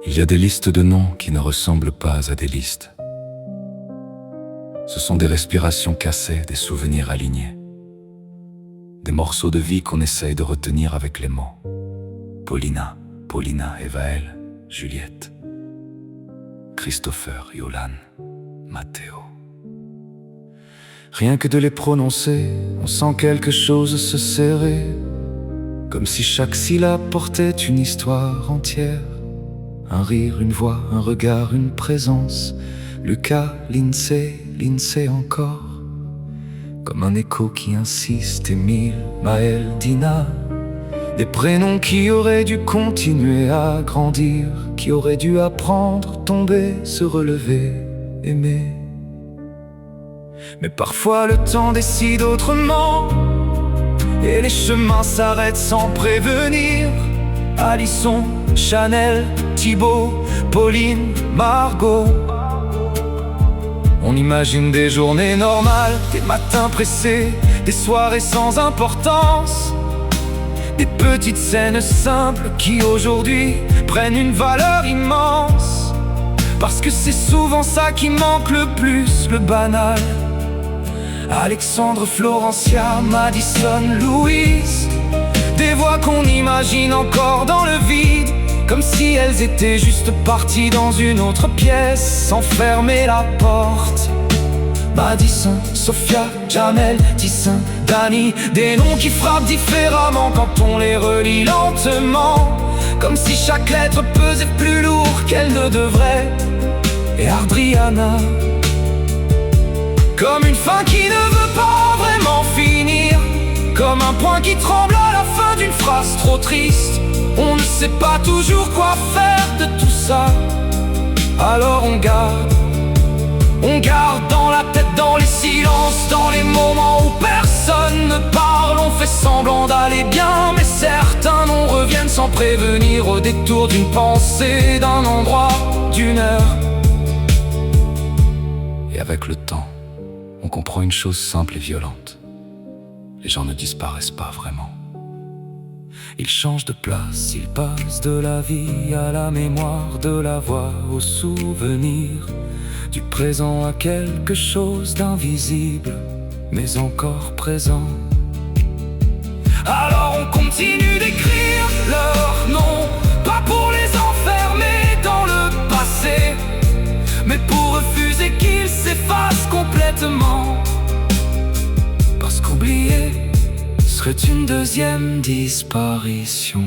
Il y a des listes de noms qui ne ressemblent pas à des listes. Ce sont des respirations cassées, des souvenirs alignés. Des morceaux de vie qu'on essaye de retenir avec les mots. Paulina, Evaël, Juliette, Christopher, Yolan, Matteo. Rien que de les prononcer, on sent quelque chose se serrer, comme si chaque syllabe portait une histoire entière. Un rire, une voix, un regard, une présence. Lucas, Lindsay encore. Comme un écho qui insiste, Émile, Maël, Dina. Des prénoms qui auraient dû continuer à grandir, qui auraient dû apprendre, tomber, se relever, aimer. Mais parfois le temps décide autrement, et les chemins s'arrêtent sans prévenir. Alisson, Chanel, Thibaut, Pauline, Margot. On imagine des journées normales, des matins pressés, des soirées sans importance, des petites scènes simples qui aujourd'hui prennent une valeur immense. Parce que c'est souvent ça qui manque le plus, le banal. Alexandre, Florencia, Madison, Louise. Des voix qu'on imagine encore dans le vide, comme si elles étaient juste parties dans une autre pièce, sans fermer la porte. Madison, Sophia, Jamel, Tissin, Dani. Des noms qui frappent différemment quand on les relit lentement, comme si chaque lettre pesait plus lourd qu'elle ne devrait. Et Adriana, comme une fin qui ne veut pas vraiment finir, comme un point qui tremble à la fin d'une phrase trop triste. On ne sait pas toujours quoi faire de tout ça, alors on garde dans la tête, dans les silences, dans les moments où personne ne parle. On fait semblant d'aller bien, mais certains noms reviennent sans prévenir, au détour d'une pensée, d'un endroit, d'une heure. Et avec le temps, on comprend une chose simple et violente: les gens ne disparaissent pas vraiment. Ils changent de place, ils passent de la vie à la mémoire, de la voix au souvenir, du présent à quelque chose d'invisible, mais encore présent. Alors on continue d'écrire leurs noms, pas pour les enfermer dans le passé, mais pour refuser qu'ils s'effacent complètement. Parce qu'oublier serait une deuxième disparition.